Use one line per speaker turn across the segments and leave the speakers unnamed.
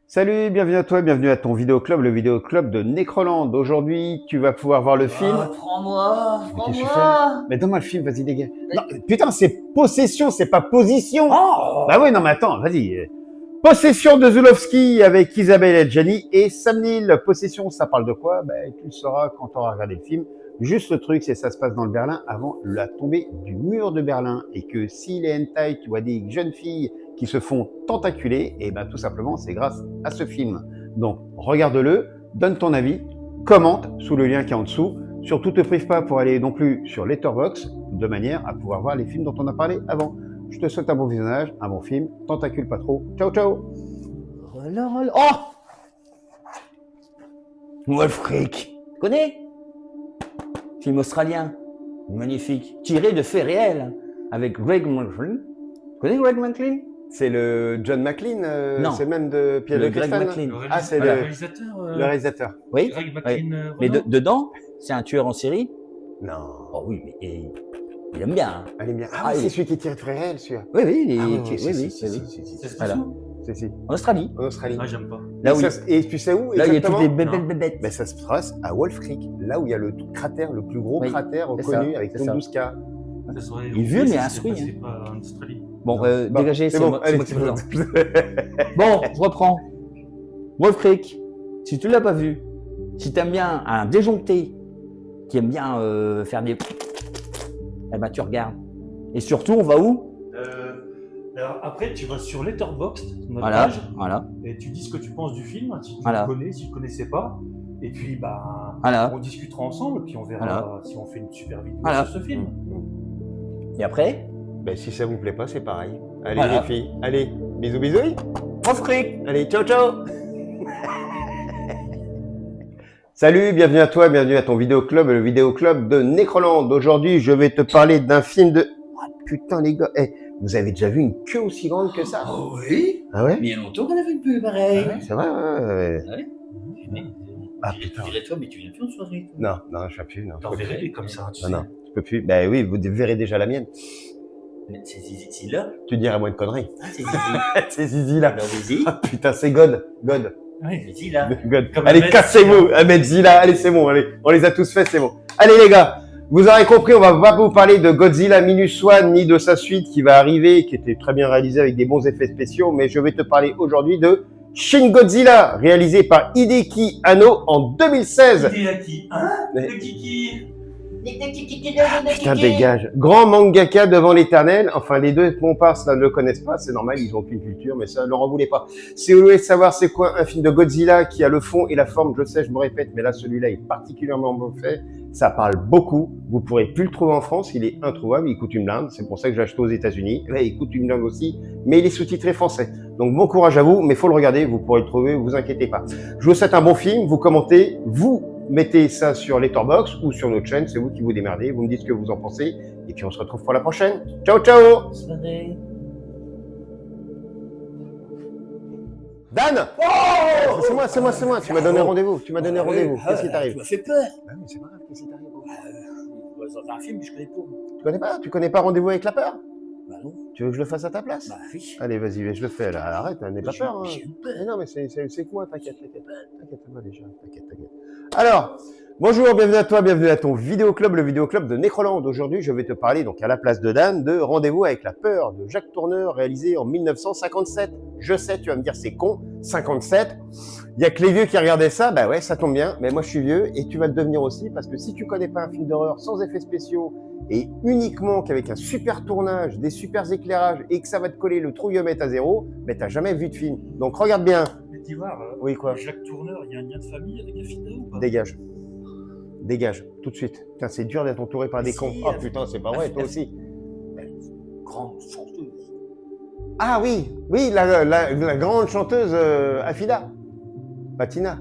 Salut, bienvenue à toi, bienvenue à ton vidéoclub, le vidéoclub de Necroland. Aujourd'hui, tu vas pouvoir voir le film.
Prends-moi,
Mais qu'est-ce que tu fais?
prends-moi.
Mais donne-moi le film, vas-y, dégage. Non, putain, c'est Possession, c'est pas Position.
Oh
Bah oui, non, mais attends, vas-y. Possession de Zulawski avec Isabelle Adjani et Sam Neill. Possession, ça parle de quoi? Bah, tu le sauras quand tu auras regardé le film. Juste le truc, c'est que ça se passe dans le Berlin avant la tombée du mur de Berlin. Et que si les hentai, tu vois des jeunes filles qui se font tentaculer, et ben tout simplement, c'est grâce à ce film. Donc, regarde-le, donne ton avis, commente sous le lien qui est en dessous. Surtout, te prive pas pour aller non plus sur Letterboxd, de manière à pouvoir voir les films dont on a parlé avant. Je te souhaite un bon visionnage, un bon film, tentacule pas trop. Ciao, ciao.
Oh Wolfric. Tu connais? Film australien, magnifique, tiré de faits réels, avec Greg McLean. Tu connais Greg McLean?
C'est le John McClane,
Non.
c'est le même de Pierre
Le
de
Greg
Cristal.
McLean.
Ah, c'est
le
le
réalisateur.
réalisateur.
Oui.
Greg
oui.
McLean.
Mais
Renaud.
dedans, c'est un tueur en série.
Non.
Oh oui, mais il aime bien. Hein.
Elle est bien. Ah,
Ah,
oui,
il-
c'est celui qui est tiré de frère réel, celui-là.
Oui, oui,
Ah,
oui,
oui,
oui,
si,
oui,
si,
oui,
si,
oui.
si, si,
C'est
Voilà.
spécial.
si.
En Australie.
En Australie.
Ah, j'aime pas.
Là où,
Et tu sais où
là où il y a toutes
exactement?
les
Non.
bébêtes.
Ben, ça se passe à Wolf Creek, là où il y a le cratère, le plus gros
Oui,
cratère
c'est
connu
ça,
avec
c'est ça.
Tunguska.
Ça serait-
Il est vieux,
oui,
mais
ça
instruit,
s'est
hein.
passé pas en Australie.
Bon,
Bon,
dégagez, c'est
bon,
moi,
allez,
qui
c'est bon.
présente. Bon, je reprends. Wolf Creek, si tu l'as pas vu, si tu aimes bien un déjoncté, qui aime bien faire des... Eh ben tu regardes. Et surtout, on va où?
Alors après, tu vas sur Letterboxd, notre
Voilà,
page,
voilà,
et tu dis ce que tu penses du film, si tu
Voilà.
le connais, si tu ne connaissais pas. Et puis, bah,
voilà.
on discutera ensemble, puis on verra
Voilà.
si on fait une super vidéo
Voilà.
sur ce film.
Et après,
Ben, si ça vous plaît pas, c'est pareil. Allez,
Voilà.
les filles. Allez, bisous, bisous. Wolf Creek. Allez, ciao, ciao. Salut, bienvenue à toi, bienvenue à ton vidéoclub, le vidéoclub de Necroland. Aujourd'hui, je vais te parler d'un film de... Oh, putain, les gars. Vous avez déjà vu une queue aussi grande que ça?
oh oui,
Ah ouais?
mais il y a longtemps qu'on a fait une pub pareil.
C'est vrai, ouais. Ah,
Je
putain.
dirais toi, mais tu viens plus en soirée.
Non, non, je fais plus. Non,
T'en verrais des comme ça, tu
non,
sais.
non, je peux plus. Ben oui, vous verrez déjà la mienne.
Mais c'est là.
Tu diras moins de conneries.
Ah, c'est Zizi.
C'est Zizi là.
Alors vas-y,
Ah putain, c'est God.
Ouais.
Zizi là.
God.
Comme
Allez,
Ahmed
cassez-vous. Ahmed Zilla, allez, c'est bon, allez. On les a tous faits, c'est bon. Allez, les gars. Vous aurez compris, on va pas vous parler de Godzilla Minus One, ni de sa suite qui va arriver, qui était très bien réalisée avec des bons effets spéciaux, mais je vais te parler aujourd'hui de Shin Godzilla, réalisé par Hideki Anno en 2016.
T'es à qui? Hein?
Mais-
Le kiki?
Putain, dégage. Grand mangaka devant l'éternel. Enfin, les deux comparses là ne le connaissent pas. C'est normal, ils ont aucune culture, mais ça, leur en voulez pas. Si vous voulez savoir c'est quoi un film de Godzilla qui a le fond et la forme, je sais, je me répète, mais là, celui-là est particulièrement bien fait. Ça parle beaucoup. Vous pourrez plus le trouver en France. Il est introuvable. Il coûte une blinde. C'est pour ça que j'ai acheté aux États-Unis. Là, il coûte une blinde aussi, mais il est sous-titré français. Donc, bon courage à vous, mais faut le regarder. Vous pourrez le trouver. Vous inquiétez pas. Je vous souhaite un bon film. Vous commentez. Vous mettez ça sur Letterboxd ou sur notre chaîne, c'est vous qui vous démerdez, vous me dites ce que vous en pensez, et puis on se retrouve pour la prochaine. Ciao, ciao.
Soirée.
Dan. Oh, c'est moi, tu m'as donné rendez-vous, Qu'est-ce qui t'arrive?
Tu m'as fait peur.
Ah oui, c'est pas grave, qu'est-ce qui t'arrive?
Dans un film que je connais pas.
Tu connais pas Rendez-vous avec la peur?
Bah non.
Tu veux que je le fasse à ta place?
Bah oui.
Allez, vas-y, je le fais, là, arrête, n'aie pas peur. Hein.
J'ai eu peur.
Mais non, mais c'est que moi, t'inquiète, moi déjà, t'inquiète. Alors, bonjour, bienvenue à toi, bienvenue à ton vidéoclub, le vidéoclub de Necroland. Aujourd'hui, je vais te parler, donc à la place de Dan, de Rendez-vous avec la peur de Jacques Tourneur, réalisé en 1957. Je sais, tu vas me dire, c'est con, 57. Il y a que les vieux qui regardaient ça, bah ouais, ça tombe bien, mais moi je suis vieux et tu vas le devenir aussi, parce que si tu connais pas un film d'horreur sans effets spéciaux et uniquement qu'avec un super tournage, des super éclairages et que ça va te coller le trouillomètre à zéro, mais t'as jamais vu de film. Donc regarde bien.
Mais d'Ivoire,
Oui, quoi?
Jacques Tourneur, il y a un lien de famille avec Afida ou pas?
Dégage, tout de suite. Putain, c'est dur d'être entouré par des
Si,
cons. Oh putain, c'est pas vrai, toi aussi.
Grande chanteuse.
Ah oui, la grande chanteuse Afida. Patina.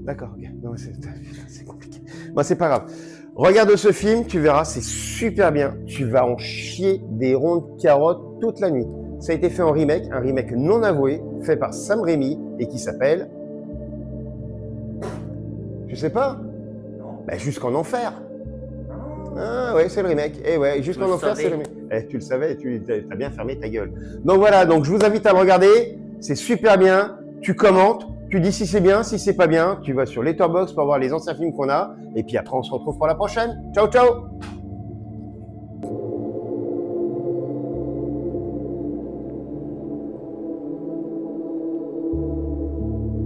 D'accord, ok. Non, c'est compliqué. Bon, c'est pas grave. Regarde ce film, tu verras, c'est super bien. Tu vas en chier des rondes carottes toute la nuit. Ça a été fait en remake, un remake non avoué, fait par Sam Raimi et qui s'appelle... Je sais pas.
Non.
Bah, Jusqu'en Enfer. Ah ouais, c'est le remake. Eh ouais, Jusqu'en
Je le
Enfer, c'est
savais.
le remake. Eh, tu le savais, tu as bien fermé ta gueule. Donc voilà, donc je vous invite à le regarder. C'est super bien. tu commentes, tu dis si c'est bien, si c'est pas bien, tu vas sur Letterboxd pour voir les anciens films qu'on a, et puis après on se retrouve pour la prochaine. Ciao ciao.